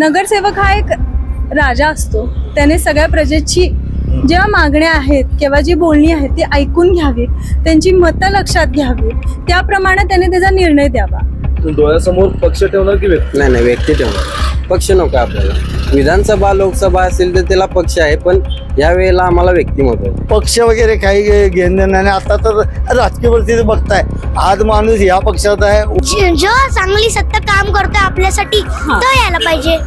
नगरसेवक हा एक राजा असतो. त्याने सगळ्या प्रजेची जेव्हा मागण्या आहेत किंवा जी बोलणी आहेत ती ऐकून घ्यावी, त्यांची मतं लक्षात घ्यावी, त्याप्रमाणे त्याने त्याचा निर्णय द्यावा. डोळ्यासमोर पक्ष ठेवणार की व्यक्ती? नाही, व्यक्ती ठेवणार. पक्ष नको आपल्याला. विधानसभा लोकसभा असेल तर त्याला पक्ष आहे, पण या वेळेला आम्हाला व्यक्तिमत्व आहे. पक्ष वगैरे काही घेणं नाही. आता तर राजकीय परिस्थिती बघताय, आज माणूस या पक्षात आहे. जो चांगली सत्ता काम करतोय आपल्यासाठी तो यायला पाहिजे.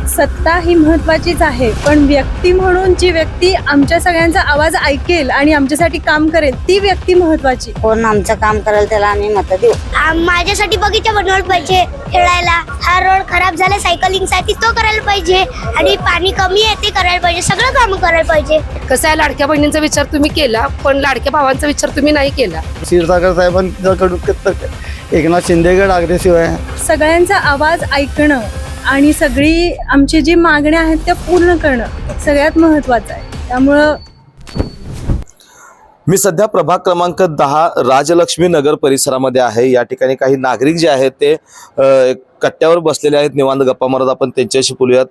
सत्ता ही महत्वाचीच आहे, पण व्यक्ती म्हणून जी व्यक्ती आमच्या सगळ्यांचा आवाज ऐकेल आणि आमच्यासाठी काम करेल ती व्यक्ती महत्वाची. कोण आमचं काम करेल त्याला आम्ही मत देऊ. माझ्यासाठी बगीचा बनवायला पाहिजे खेळायला. हा रोड खराब झाला सायकलिंग साठी, तो करायला पाहिजे. आणि पाणी कमी आहे ते करायला पाहिजे. सगळं काम करायला पाहिजे. कसं आहे, लाडक्या बहिणींचा विचार तुम्ही केला, पण लाडक्या भावांचा विचार तुम्ही नाही केला. क्षीरसागर साहेबांकडून एकनाथ शिंदेगड अग्रेसिव्ह आहे. सगळ्यांचा आवाज ऐकणं आणि सगळी आमची जी मागण्या आहेत त्या पूर्ण करणं सगळ्यात महत्वाचं आहे. त्यामुळं मी सध्या प्रभाग क्रमांक 10 राजलक्ष्मी नगर परिसरामध्ये आहे. या ठिकाणी काही नागरिक जे आहेत ते कट्ट्यावर बसलेले आहेत, निवांत गप्पा मारत. आपण त्यांच्याशी बोलूयात.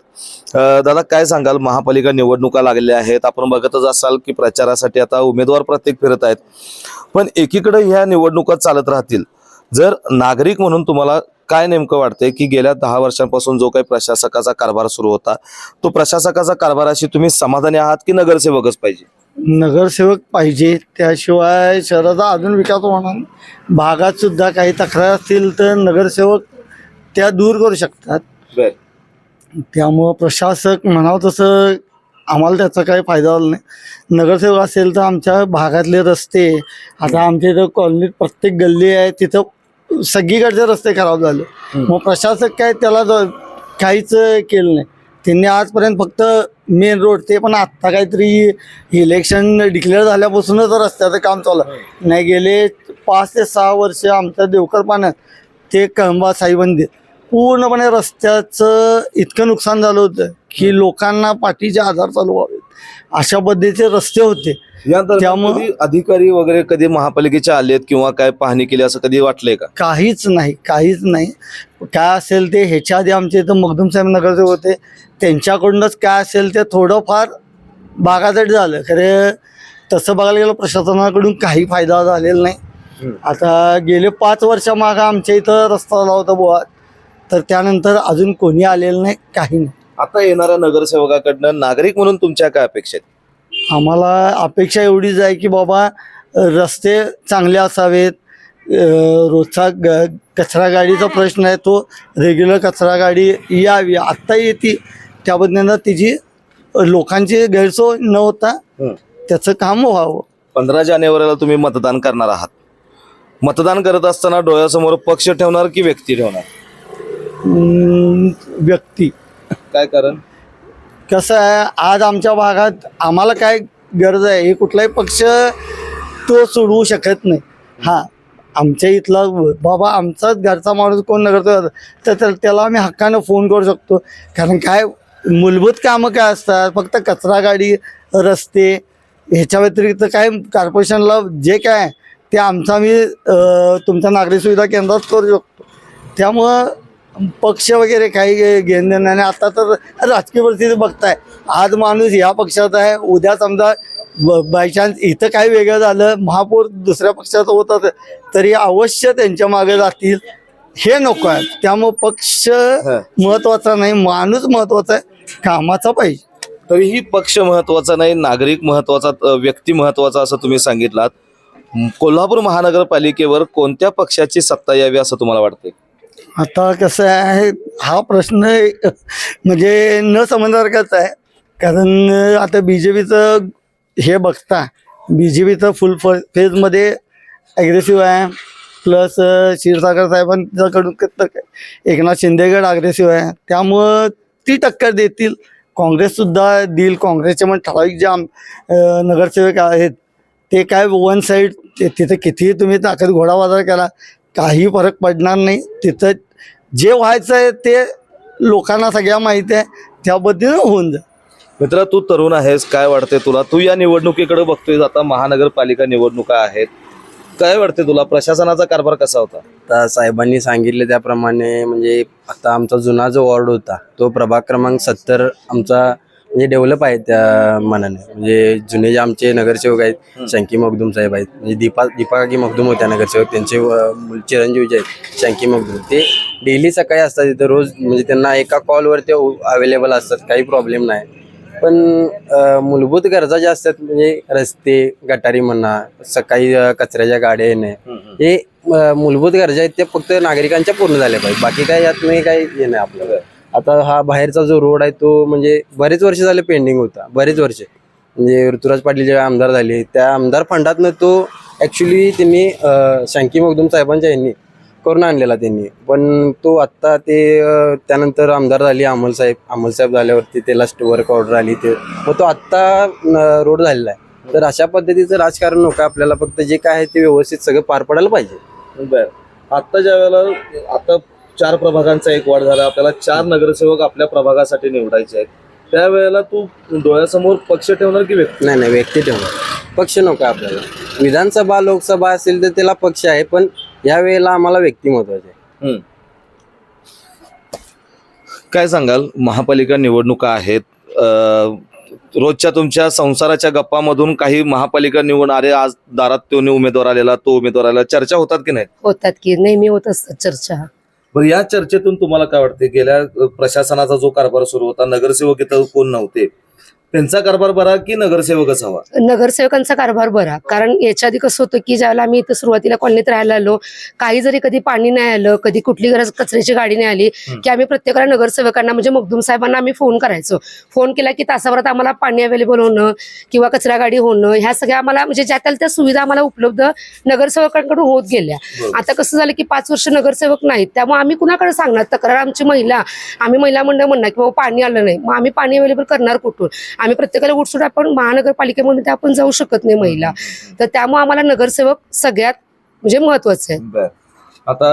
दादा, काय सांगाल? महापालिका निवडणुका लागलेल्या आहेत, आपण बघतच असाल की प्रचारासाठी आता उमेदवार प्रत्येक फिरत आहेत. पण एकीकडे ह्या निवडणुका चालत राहतील, जर नागरिक म्हणून तुम्हाला काय नेमकं वाटतंय की गेल्या 10 वर्षांपासून जो काही प्रशासकाचा कारभार सुरू होता, तो प्रशासकाचा कारभाराशी तुम्ही समाधानी आहात की नगरसेवकच पाहिजे? नगरसेवक पाहिजे, त्याशिवाय शहराचा अजून विकास होणार. भागात सुद्धा काही तक्रार असतील तर नगरसेवक त्या दूर करू शकतात. त्यामुळं प्रशासक म्हणावं तसं आम्हाला त्याचा काही फायदा झाला नाही. नगरसेवक असेल तर आमच्या भागातले रस्ते, आता आमच्या इथं कॉलनीत प्रत्येक गल्ली आहे तिथं सगळीकडचे रस्ते खराब झाले. मग प्रशासक काय त्याला काहीच केलं नाही. त्यांनी आजपर्यंत फक्त मेन रोड, ते पण आत्ता काहीतरी इलेक्शन डिक्लेअर झाल्यापासूनच रस्त्याचं काम चालू आहे. नाही गेले 5 ते 6 वर्ष आमच्या देवकर पाण्यात ते कळंबा साईबंदी पूर्णपणे रस्त्याचं इतकं नुकसान झालं होतं की लोकांना पाठीचे आजार चालू व्हावेत अशा पद्धतीचे रस्ते होते. त्यामुळे अधिकारी वगैरे कधी महापालिकेच्या आलेत किंवा काय पाहणी केली असं कधी वाटलंय का? काहीच नाही. काय असेल ते ह्याच्या आधी आमचे इथं मखदूम साहेब नगरसेवक होते, त्यांच्याकडूनच काय असेल ते थोडंफार भागासाठी झालं. खरे तसं बघायला गेलं प्रशासनाकडून काही फायदा झालेला नाही. आता गेले 5 वर्षामागं आमच्या इथं रस्ता झाला होता बुवा, तर त्यानंतर अजून कोणी आलेलं नाही, काही नाही. आता येणाऱ्या नगरसेवकाकडनं नागरिक म्हणून तुमच्या काय अपेक्षा आहेत? आम्हाला अपेक्षा एवढीच आहे की बाबा रस्ते चांगले असावेत. रोजचा कचरा गाडीचा प्रश्न आहे, तो रेग्युलर कचरा गाडी यावी. आत्ता येते त्याबद्दल तिची लोकांची गैरसोय न होता त्याचं काम व्हावं. 15 जानेवारीला तुम्ही मतदान करणार आहात. मतदान करत असताना डोळ्यासमोर पक्ष ठेवणार की व्यक्ती ठेवणार? व्यक्ती. काय कारण? कसं आहे, आज आमच्या भागात आम्हाला काय गरज आहे, हे कुठलाही पक्ष तो सोडवू शकत नाही. हां, आमच्या इथला बाबा आमचाच घरचा माणूस कोण नगरसेवक तर त्याला आम्ही हक्कानं फोन करू शकतो. कारण काय मूलभूत कामं काय असतात, फक्त कचरा गाडी, रस्ते, ह्याच्या व्यतिरिक्त काय कॉर्पोरेशनला जे काय आहे ते आमचं आम्ही तुमच्या नागरी सुविधा केंद्रात करू शकतो. त्यामुळं पक्ष वगैरे काही घेणं नाही. आता तर राजकीय परिस्थिती बघताय, आज माणूस या पक्षात आहे, उद्या समजा बायचान्स इथं काही वेगळं झालं, महापौर दुसऱ्या पक्षाचं होत असेल तरी अवश्य त्यांच्या मागे जातील. हे नको आहे. त्यामुळं पक्ष महत्वाचा नाही, माणूस महत्वाचा आहे, कामाचा पाहिजे. तरीही पक्ष महत्वाचा नाही, नागरिक महत्वाचा, व्यक्ती महत्वाचा असं तुम्ही सांगितलात. कोल्हापूर महानगरपालिकेवर कोणत्या पक्षाची सत्ता यावी असं तुम्हाला वाटतंय? आता कसं आहे, हा प्रश्न म्हणजे न समजण्यासारखाच आहे. कारण आता BJPचं हे बघता, BJPचं फुल फेजमध्ये ॲग्रेसिव्ह आहे. प्लस क्षीरसागर साहेबांच्याकडून एकनाथ शिंदेगड अग्रेसिव्ह आहे. त्यामुळं ती टक्कर देतील. काँग्रेससुद्धा देईल. काँग्रेसचे पण ठराविक जे नगरसेवक आहेत ते काय वन साईड, तिथं कितीही तुम्ही ताकद घोडाबाजार केला काही फरक पडणार नाही. तिथं जे व्हायचं आहे ते लोकांना सगळ्या माहिती आहे, त्याबद्दल होऊन जा. मित्रा, तू तरुण आहेस, काय वाटते तुला? तू या निवडणुकीकडे बघतोय, आता महानगरपालिका निवडणुका आहेत, काय वाटते तुला? प्रशासनाचा कारभार कसा होता? आता साहेबांनी सांगितले त्याप्रमाणे म्हणजे आता आमचा जुना जो वॉर्ड होता तो प्रभाग क्रमांक 70 आमचा म्हणजे डेव्हलप आहे त्या मानाने. म्हणजे जुने जे आमचे नगरसेवक आहेत शंकी मखदूम साहेब आहेत, म्हणजे दीपाकाकी मखदूम होत्या नगरसेवक, त्यांचे चिरंजीव जे आहेत शंकी मखदूम, ते डेली सकाळी असतात तिथं रोज. म्हणजे त्यांना एका कॉलवर ते अवेलेबल असतात, काही प्रॉब्लेम नाही. पण मूलभूत गरजा ज्या असतात म्हणजे रस्ते गटारी म्हणा, सकाळी कचऱ्याच्या गाड्या येणे, हे मूलभूत गरजा आहेत ते फक्त नागरिकांच्या पूर्ण झाल्या पाहिजे. बाकी काय यात नाही काही हे नाही आपल्याला. आता हा बाहेरचा जो रोड आहे तो म्हणजे बरेच वर्ष झाले पेंडिंग होता, बरेच वर्ष. म्हणजे ऋतुराज पाटील जेव्हा आमदार झाले त्या आमदार फंडातनं तो ॲक्च्युली त्यांनी शंकी मखदूम साहेबांच्या यांनी करून आणलेला त्यांनी. पण तो आत्ता ते त्यानंतर आमदार झाले अमोल साहेब झाल्यावरती त्याला वर्क ऑर्डर आली, ते मग तो आत्ता रोड झालेला आहे. तर अशा पद्धतीचं राजकारण नको आपल्याला, फक्त जे काय आहे ते व्यवस्थित सगळं पार पडायला पाहिजे. बरं, आता ज्या वेळेला आता 4 प्रभागांचा एक वार्ड झाला, आपल्याला 4 नगरसेवक आपल्या प्रभागासाठी निवडायचे आहेत, त्यावेळेला तू डोळ्यासमोर पक्ष ठेवणार की व्यक्ती? नाही, व्यक्ती ठेवणार, पक्ष नको आपल्याला. विधानसभा लोकसभा असेल तर त्याला पक्ष आहे, पण या वेळेला आम्हाला व्यक्ती महत्वाची आहे. काय सांगाल, महापालिका निवडणुका आहेत, रोजच्या तुमच्या संसाराच्या गप्पामधून काही महापालिका निवडणारे आज दारात तो उमेदवार आलेला, तो उमेदवार आलेला, चर्चा होतात की नाही? होतात की नेहमी होत असतात चर्चा. बरं, या चर्चेतून तुम्हाला काय वाटते, गेल्या प्रशासनाचा जो कारभार सुरू होता, नगरसेवक इथं कोण नव्हते, त्यांचा कारभार बरा की नगरसेवकच हवा? नगरसेवकांचा कारभार बरा. कारण याच्या आधी कसं होतं की ज्यावेळेला आम्ही इथं सुरुवातीला कॉलनीत राहायला आलो, काही जरी कधी पाणी नाही आलं, कधी कुठली गरज कचऱ्याची गाडी नाही आली, की आम्ही प्रत्येकाला नगरसेवकांना म्हणजे मखदूम साहेबांना आम्ही फोन करायचो. फोन केला की तासाभरात आम्हाला पाणी अवेलेबल होणं किंवा कचरा गाडी होणं, ह्या सगळ्या आम्हाला म्हणजे ज्या त्या सुविधा आम्हाला उपलब्ध नगरसेवकांकडून होत गेल्या. आता कसं झालं की 5 वर्ष नगरसेवक नाहीत, त्यामुळे आम्ही कुणाकडे सांगणार? तक्रार आमची आम्ही महिला मंडळ म्हणणार की बाबा पाणी आलं नाही, मग आम्ही पाणी अवेलेबल करणार कुठून? आम्ही प्रत्येकाला उठसूट आपण महानगरपालिकेमध्ये आपण जाऊ शकत नाही महिला, तर त्यामुळे आम्हाला नगरसेवक सगळ्यात म्हणजे महत्वाचं आहे. आता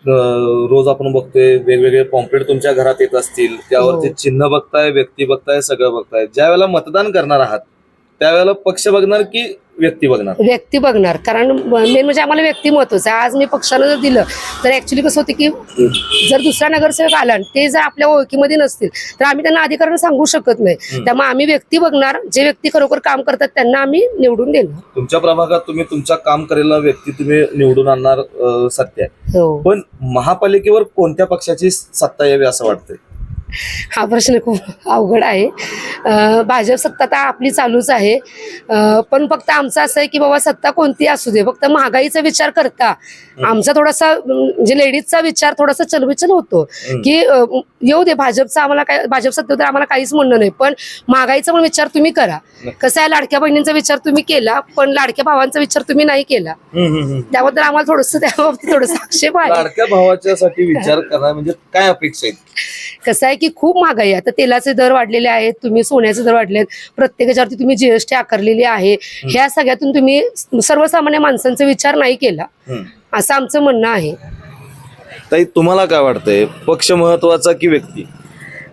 रोज आपण बघतोय वेगवेगळे पॉम्पलेट तुमच्या घरात येत असतील, त्यावरती चिन्ह बघताय, व्यक्ती बघताय, सगळं बघताय. ज्या वेळेला मतदान करणार आहात त्यावेळेला पक्ष बघणार की व्यक्ती बघणार? व्यक्ती बघणार, कारण मेन म्हणजे आम्हाला व्यक्ती महत्वाचं आहे. आज मी पक्षानं जर दिलं तर ऍक्च्युली कसं होतं की जर दुसरा नगरसेवक आला ते जर आपल्या ओळखीमध्ये नसतील तर आम्ही त्यांना अधिकारानं सांगू शकत नाही. त्यामुळे आम्ही व्यक्ती बघणार, जे व्यक्ती खरोखर काम करतात त्यांना आम्ही निवडून देणार. तुमच्या प्रभागात तुम्ही तुमच्या काम करेल व्यक्ती तुम्ही निवडून आणणार, सत्य आहे. हो, पण महापालिकेवर कोणत्या पक्षाची सत्ता यावी असं वाटतंय? हा प्रश्न खूप अवघड आहे. भाजप सत्ता तर आपली चालूच आहे, पण फक्त आमचं असं आहे की बाबा सत्ता कोणती असू दे, फक्त महागाईचा विचार करता आमचा थोडासा म्हणजे लेडीजचा विचार थोडासा चलविचल होतो की येऊ दे भाजपचा, आम्हाला काय भाजप सत्तेवर आम्हाला काहीच म्हणणं नाही, पण महागाईचा पण विचार तुम्ही करा. कसं आहे, लाडक्या बहिणींचा विचार तुम्ही केला पण लाडक्या भावांचा विचार तुम्ही नाही केला, त्याबद्दल आम्हाला थोडंसं त्या बाबतीत थोडंसं आक्षेप आहे. लाडक्या भावाच्यासाठी विचार करणार म्हणजे काय अपेक्षा आहेत? कसं आहे की खूप महागाई आहे. आता तेलाचे दर वाढलेले आहेत, तुम्ही सोन्याचे दर वाढलेत, प्रत्येकाच्यावरती तुम्ही जीएसटी आकारलेली आहे. ह्या सगळ्यातून तुम्ही सर्वसामान्य माणसांचा विचार नाही केला, असं आमचं म्हणणं आहे. ताई, तुम्हाला काय वाटतंय, पक्ष महत्वाचा की व्यक्ती?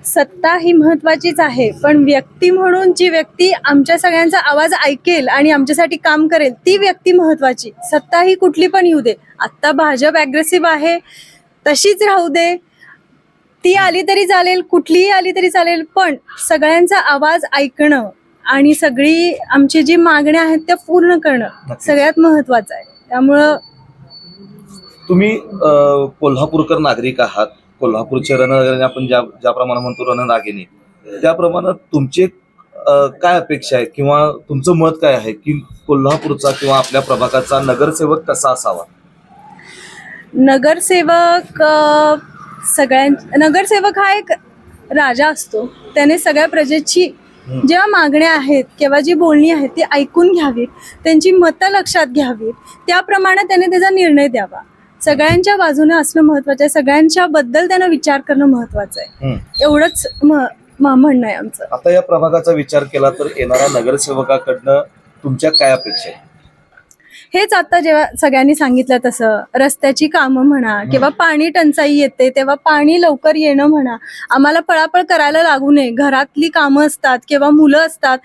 सत्ता ही महत्वाचीच आहे, पण व्यक्ती म्हणून जी व्यक्ती आमच्या सगळ्यांचा आवाज ऐकेल आणि आमच्यासाठी काम करेल ती व्यक्ती महत्वाची. सत्ता ही कुठली पण येऊ दे. आत्ता भाजप ॲग्रेसिव्ह आहे, तशीच राहू दे, ती आली तरी चालेल, कुठलीही आली तरी चालेल, पण सगळ्यांचा आवाज ऐकणं आणि सगळी आमची जी मागण्या आहेत त्या पूर्ण करणं सगळ्यात महत्वाचं आहे. त्यामुळं तुम्ही कोल्हापूरकर नागरिक आहात, कोल्हापूरचे रणरागिणी आपण ज्याप्रमाणे म्हणतो रणरागिणी, त्याप्रमाणे तुमचे काय अपेक्षा आहे किंवा तुमचं मत काय आहे की कोल्हापूरचा किंवा आपल्या प्रभागाचा नगरसेवक कसा असावा? नगरसेवक हा एक राजा असतो. त्याने सगळ्या प्रजेची जेव्हा मागण्या आहेत किंवा जी बोलणी आहेत ती ऐकून घ्यावीत, त्यांची मतं लक्षात घ्यावीत, त्याप्रमाणे त्याने त्याचा निर्णय द्यावा. सगळ्यांच्या बाजूने असणं महत्वाचं आहे, सगळ्यांच्या बद्दल त्यानं विचार करणं महत्वाचं आहे. एवढंच म्हणणं आहे आमचं. आता या प्रभागाचा विचार केला तर येणाऱ्या नगरसेवकाकडनं तुमच्या काय अपेक्षा आहे? हेच आता जेव्हा सगळ्यांनी सांगितलं तसं रस्त्याची कामं म्हणा किंवा पाणी टंचाई येते तेव्हा पाणी लवकर येणं म्हणा, आम्हाला पळापळ करायला लागू नये. घरातली कामं असतात किंवा मुलं असतात,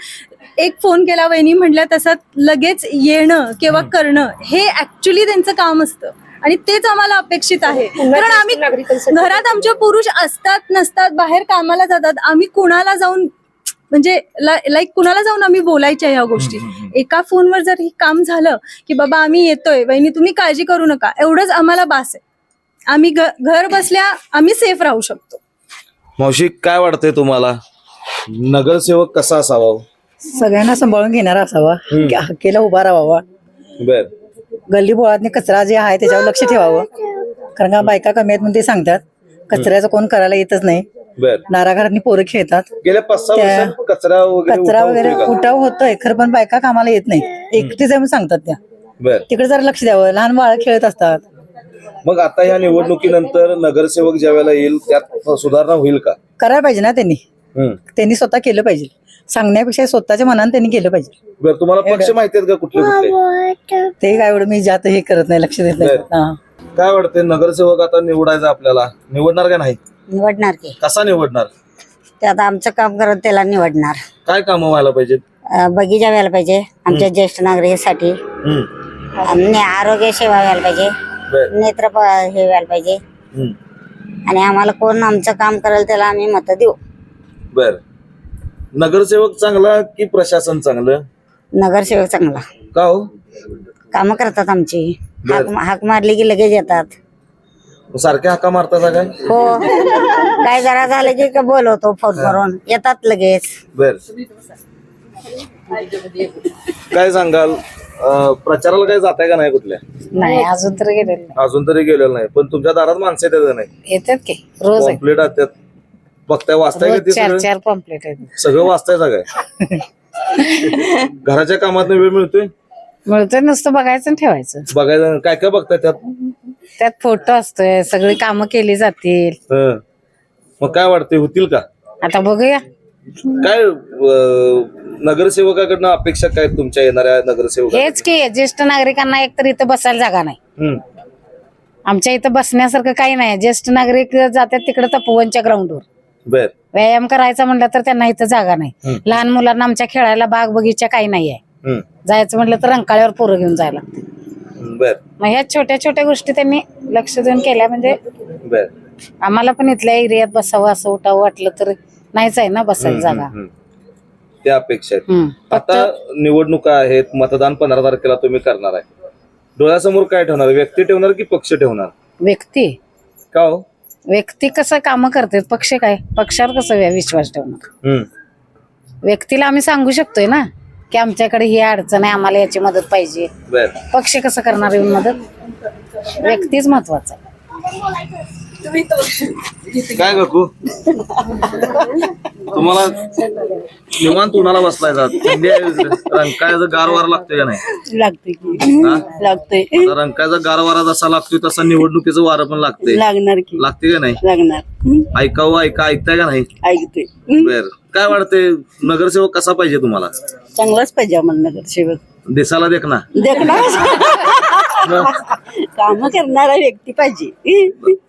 एक फोन केला वहिनी म्हटल्या तसं लगेच येणं किंवा करणं हे ऍक्च्युली त्यांचं काम असतं. आणि तेच आम्हाला अपेक्षित आहे. कारण आम्ही नागरिकांसाठी घरात आमचे पुरुष असतात नसतात, बाहेर कामाला जातात, आम्ही कुणाला जाऊन म्हणजे लाईक कुणाला जाऊन आम्ही बोलायच्या ह्या गोष्टी. एका फोनवर जर हे काम झालं की बाबा आम्ही येतोय, वहिनी तुम्ही काळजी करू नका, एवढंच आम्हाला बास आहे. आम्ही घर बसल्या आम्ही सेफ राहू शकतो. मावशी काय वाटतंय तुम्हाला, नगरसेवक कसा असावा? सगळ्यांना सांभाळून घेणारा असावा, हक्केला उभा राहावा, बर गल्ली बोळातनी कचरा जे आहे त्याच्यावर लक्ष ठेवावं. कारण का बायका कमी आहेत म्हणून ते सांगतात, कचऱ्याचं कोण करायला येतच नाही. बर नारा घरातनी पोरं खेळतात, गेल्या 5-6 वर्षात कचरा वगैरे कचरा उठाव वगैरे होतोय का? उठाव होतोय खरं, पण बायका कामाला येत नाही, एकटीच आहे म्हणून सांगतात त्या. बर तिकडे जरा लक्ष द्यावं, लहान बाळ खेळत असतात. मग आता ह्या निवडणुकीनंतर नगरसेवक ज्या वेळेला येईल त्यात सुधारणा होईल का? करायला पाहिजे ना त्यांनी स्वतः केलं पाहिजे. सांगण्यापेक्षा स्वतःच्या मनाने त्यांनी केलं पाहिजे. बर तुम्हाला पक्ष माहिती आहेत का कुठले कुठले? ते काय एवढं मी जात हे करत नाही, लक्ष देत नाही. हा. काय वाटतंय, नगरसेवक आता निवडायचा आपल्याला, निवडणार का नाही? निवडणार की कसा निवडणार? ते आता आमचं काम करत त्याला निवडणार. काय कामं व्हायला पाहिजेत? बगीचा व्हायला पाहिजे आमच्या ज्येष्ठ नागरिकांसाठी, आणि आरोग्य सेवा व्हायला पाहिजे, बर नेत्र हे व्हायला पाहिजे, आणि आम्हाला कोण आमचं काम करेल त्याला आम्ही मत देऊ. बर नगरसेवक चांगला की प्रशासन चांगलं? नगरसेवक चांगला, का हो? कामं करतात आमची, बर. हाक मारली की लगेच येतात. सारख्या हाका मारता काय? हो, काय जरा झालं की बोलवतो फोन करून, येतात लगेच. बर काय सांगाल, प्रचाराला काय जाताय का नाही कुठल्या? नाही अजून तर गेलेलं अजून तरी गेलेलं नाही, पण तुमच्या दारात माणसं येतात का नाही? येतात की रोज पॉम्पलेट येतात, बघताय वाचताय का ते सगळं? पॉम्पलेट आहेत. सगळं वाचताय काय? घराच्या कामात वेळ मिळतोय? मिळतोय, नुसतं बघायचं आणि ठेवायचं. बघायचं काय काय बघताय त्यात? त्यात फोटो असतोय, सगळी कामं केली जातील. मग काय वाटतंय, होतील का? आता बघूया. काय नगरसेवकाकडनं अपेक्षा काय तुमच्या येणाऱ्या नगरसेवक? हेच की ज्येष्ठ नागरिकांना एकतर इथं बसायला जागा नाही. आमच्या इथं बसण्यासारखं काही नाही. ज्येष्ठ नागरिक जातात तिकडे तपोवनच्या ग्राउंडवर बर व्यायाम करायचा म्हणलं तर त्यांना इथं जागा नाही. लहान मुलांना आमच्या खेळायला बाग बगीचा काही नाही आहे. जायचं म्हटलं तर रंकाळ्यावर पोरं घेऊन जायला लागते. बर मग ह्या छोट्या छोट्या गोष्टी त्यांनी लक्ष देऊन केल्या म्हणजे बर आम्हाला पण इथल्या एरियात बसावं असं उठावं वाटलं तर नाहीच आहे ना बसायला जागा. त्या अपेक्षा आहेत. आता निवडणुका आहेत, मतदान 15 तारखेला तुम्ही करणार आहे. डोळ्यासमोर काय ठेवणार, व्यक्ती ठेवणार की पक्ष ठेवणार? व्यक्ती का हो? व्यक्ती कसं कामं करते, पक्ष काय, पक्षावर कसं विश्वास ठेवणार. व्यक्तीला आम्ही सांगू शकतोय ना की आमच्याकडे ही अडचण आहे, आम्हाला याची मदत पाहिजे. बर पक्ष कसं करणार येऊन मदत, व्यक्तीच महत्वाचं आहे. काय काकू, तुम्हाला निवांत उन्हाला बसलाय जात, थंडी आहे, रंकाळ्याचा गार वारा लागतोय का नाही? लागते की लागते, आता रंकाळ्याचा गार वारा जसा लागतोय तसा निवडणुकीचं वारं पण लागतंय. लागणार की लागते का नाही? लागणार. ऐकताय का नाही? ऐकते. बर काय वाटतंय, नगरसेवक कसा पाहिजे तुम्हाला? चांगलाच पाहिजे आम्हाला नगरसेवक. दिसाला देख ना, काम करणारा व्यक्ती पाहिजे.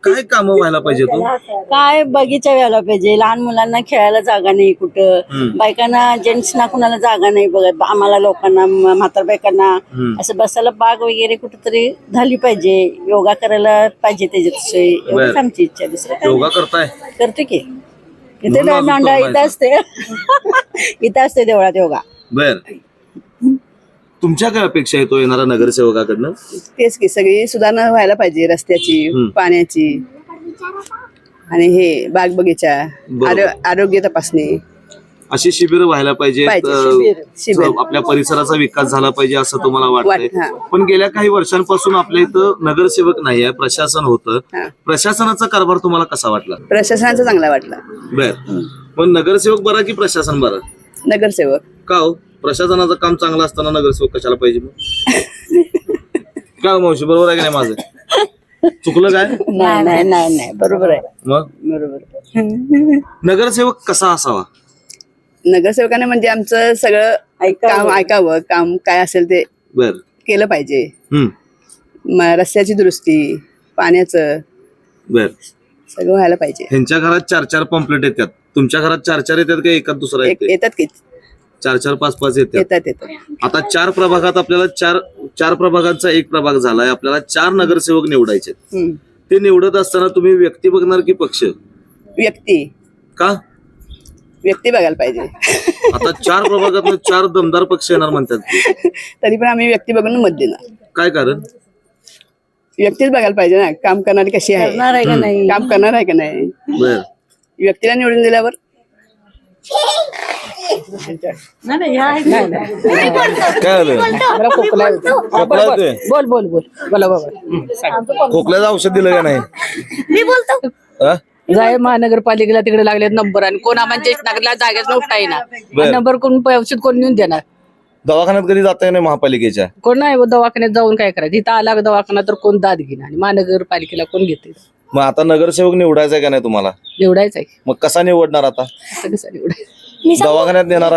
काय काम व्हायला पाहिजे तो? काय बगीचा व्हायला पाहिजे, लहान मुलांना खेळायला जागा नाही कुठं, बायकांना जेंट्सना कुणाला जागा नाही बघा, आम्हाला लोकांना म्हातार बायकांना असं बसायला बाग वगैरे कुठेतरी झाली पाहिजे, योगा करायला पाहिजे त्याच्यात, एवढीच आमची इच्छा. दुसरं काय योगा करताय? करतो की इथे म्हणून अजून नोंदा करू इथं असते इथं असते देवळात योगा. बर तुमच्या काय अपेक्षा येतो येणाऱ्या नगरसेवकाकडनं? तेच की सगळी सुधारणा व्हायला पाहिजे, रस्त्याची, पाण्याची, आणि हे बाग बगीचा, आरोग्य तपासणी, अशी शिबिर व्हायला पाहिजे. शिबिर. आपल्या परिसराचा विकास झाला पाहिजे असं तुम्हाला वाटतंय? हा. पण गेल्या काही वर्षांपासून आपल्या इथं नगरसेवक नाहीये, प्रशासन होतं. प्रशासनाचा कारभार तुम्हाला कसा वाटला? प्रशासनाचा चांगला वाटला. बर पण नगरसेवक बरा की प्रशासन बरा? नगरसेवक. का हो, प्रशासनाचं काम चांगलं असताना नगरसेवक कशाला पाहिजे मग? का मावशी, बरोबर आहे की नाही माझं? चुकलं काय? नाही नाही नाही बरोबर आहे. मग बरोबर. नगरसेवक कसा असावा? नगरसेवकाने म्हणजे आमचं सगळं काम ऐकावं, काम काय असेल ते बर केलं पाहिजे. रस्त्याची दुरुस्ती, पाण्याचं बर सगळं व्हायला पाहिजे. ह्यांच्या घरात 4-4 पॉम्पलेट येतात, तुमच्या घरात 4-4 येतात का एकाच दुसरा येते? येतात की 4-4, 5-5 येतात. येतात. आता 4 प्रभागात आपल्याला चार प्रभागांचा एक प्रभाग झालाय. आपल्याला 4 नगरसेवक निवडायचे. हम्म. ते निवडत असताना तुम्ही व्यक्ती बघणार की पक्ष? व्यक्ती का? व्यक्ती बघायला पाहिजे. आता 4 प्रभागात 4 दमदार पक्ष येणार म्हणतात. तरी पण आम्ही व्यक्ती बघून मत देणार. काय कारण? व्यक्तीच बघायला पाहिजे ना, काम करणारी कशी आहे, करणार आहे का नाही काम करणार आहे का नाही. बर, व्यक्तीला निवडून दिल्यावर काय आलं? खोकला येतोय. बोल बोला बाबा. खोकल्याचं औषध दिलं का नाही? मी बोलतो. हा? जाय महानगरपालिकेला तिकडे लागले नंबर आणि कोण आम्हाला ज्येष्ठ नागरिकला जागेच उठता येणार नंबर कोण औषध कोण नेऊन देणार. दवाखान्यात कधी जाताय नाही महापालिकेच्या? कोण नाही दवाखान्यात जाऊन काय करायचं. इथं आला दवाखाना तर कोण दाद घेणार आणि महानगरपालिकेला कोण घेते. मग आता नगरसेवक निवडायचा का नाही तुम्हाला? निवडायचं आहे. मग कसा निवडणार आता? असं कसं निवडायचं. दवाखान्यात नेणार?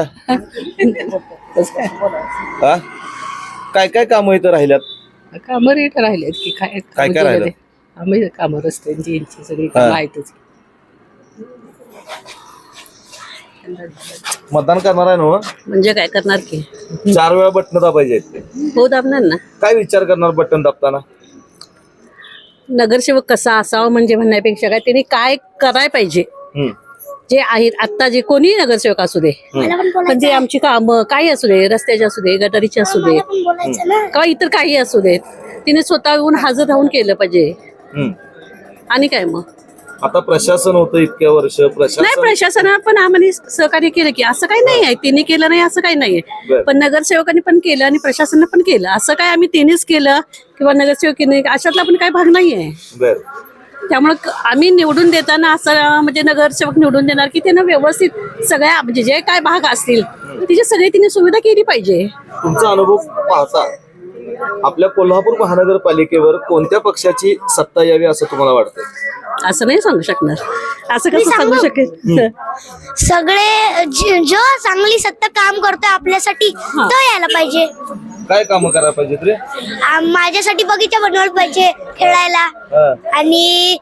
हा? काय काय कामं इथं राहिल्यात? कामं रेट राहिले की काय काय काय राहिलं? आम्ही कामं रस्त्यांची यांची सगळी कामं आहेतच. मतदान करणार आहे ना? म्हणजे काय करणार की 4 वेळा बटन दाबायचे. हो दाबणार ना. काय विचार करणार बटन दाबताना? नगरसेवक कसा असावा म्हणजे म्हणण्यापेक्षा काय त्यांनी काय करायला पाहिजे. जे आहेत आता जे कोणी नगरसेवक असू दे म्हणजे आमची कामं काही असू दे, रस्त्याची असू दे, गटारीची असू दे किंवा इतर काही असू देत, तिने स्वतः येऊन हजर राहून केलं पाहिजे. आणि काय मग आता प्रशासन होतं इतक्या वर्ष, नाही प्रशासनानं पण आम्हाला सहकार्य केलं की असं काही नाही आहे तिने केलं नाही असं काही नाहीये. पण नगरसेवकांनी पण केलं आणि प्रशासनानं पण केलं. असं काय आम्ही तिनेच केलं किंवा नगरसेवकीने अशातला पण काही भाग नाहीये. त्यामुळे आम्ही निवडून देताना असं म्हणजे नगरसेवक निवडून देणार की त्यांना व्यवस्थित सगळ्या म्हणजे जे काय भाग असतील तिची सगळी तिने सुविधा केली पाहिजे. तुमचा अनुभव पाहता आपल्या कोल्हापूर महानगरपालिकेवर कोणत्या पक्षाची सत्ता यावी असं तुम्हाला वाटतं? असं नाही सांगू शकणार. असं कसं सांगू शकेल. सगळे जो चांगली सत्ता काम करतोय आपल्यासाठी तो यायला पाहिजे. काय काम करायला पाहिजे रे? माझ्यासाठी बगीचा बनवायला पाहिजे खेळायला. आणि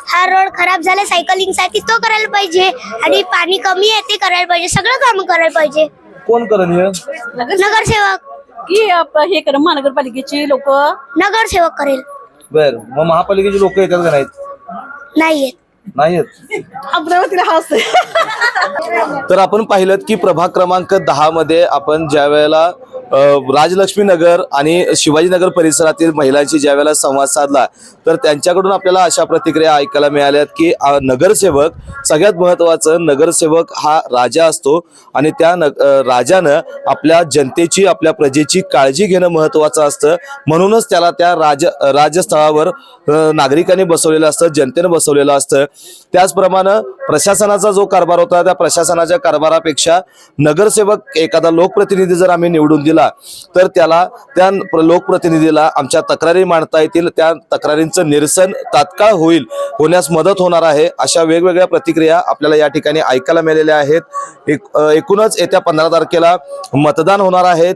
हा रोड खराब झाला सायकलिंग साठी तो करायला पाहिजे. आणि पाणी कमी आहे ते करायला पाहिजे. सगळं काम करायला पाहिजे. कोण करेल? नगरसेवक की हे कर महानगरपालिकेची लोक नगरसेवक करेल. बर, मग महापालिकेची लोक येतात का नाहीत? नाहीये. नाहीत. अमरावतीला हाच तर आपण पाहिलं की प्रभाग क्रमांक 10 मध्ये आपण ज्या वेळेला राजलक्ष्मी नगर आणि शिवाजीनगर परिसरातील महिलांशी ज्या वेळेला संवाद साधला तर त्यांच्याकडून आपल्याला अशा प्रतिक्रिया ऐकायला मिळाल्यात की नगरसेवक सगळ्यात महत्त्वाचं, नगरसेवक हा राजा असतो आणि त्या राजानं आपल्या जनतेची, आपल्या प्रजेची काळजी घेणं महत्त्वाचं असतं. म्हणूनच त्याला त्या राजस्थळावर नागरिकांनी बसवलेलं असतं, जनतेनं बसवलेलं असतं. त्याचप्रमाणे प्रशासनाचा जो कारभार होता त्या प्रशासनाच्या कारभारापेक्षा नगरसेवक एखादा लोकप्रतिनिधी जर आम्ही निवडून दिला तर त्याला त्या लोकप्रतिनिधीला आमच्या तक्रारी मांडता येतील, त्या तक्रारींचं निरसन तात्काळ होण्यास मदत होणार आहे. अशा वेगवेगळ्या प्रतिक्रिया आपल्याला या ठिकाणी ऐकायला मिळालेल्या आहेत. एकूणच येत्या 15 तारखेला मतदान होणार आहे.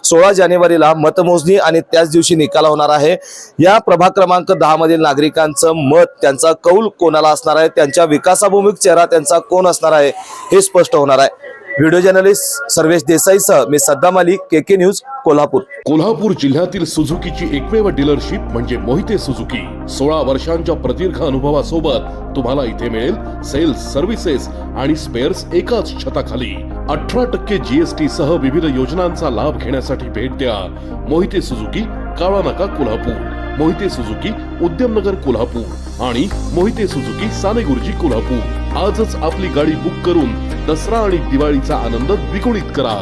16 जानेवारीला मतमोजणी आणि त्याच दिवशी निकाल होणार आहे. या प्रभाग क्रमांक 10 मधील नागरिकांचं मत, त्यांचा कौल कोणाला असणार आहे, त्यांच्या विकासाभिमुख चेहरा त्यांचा कोण असणार आहे हे स्पष्ट होणार आहे. व्हिडिओ जर्नलिस्ट सर्वेश देसाईसह मी सद्दाम अली, KK न्यूज, कोल्हापूर. कोल्हापूर जिल्ह्यातील सुझुकीची एकमेव डीलरशिप म्हणजे मोहिते सुझुकी. 16 वर्षांच्या प्रदीर्घ अनुभवासोबत तुम्हाला इथे मिळेल सेल्स, सर्व्हिसेस आणि स्पेअर्स एकाच छताखाली. 18% GST सह विविध योजनांचा लाभ घेण्यासाठी भेट द्या मोहिते सुझुकी, काळा नाका, कोल्हापूर. मोहिते सुझुकी, उद्यमनगर, कोल्हापूर आणि मोहिते सुझुकी, सानेगुरुजी, कोल्हापूर. आजच आपली गाडी बुक करून दसरा आणि दिवाळीचा आनंद द्विगुणित करा.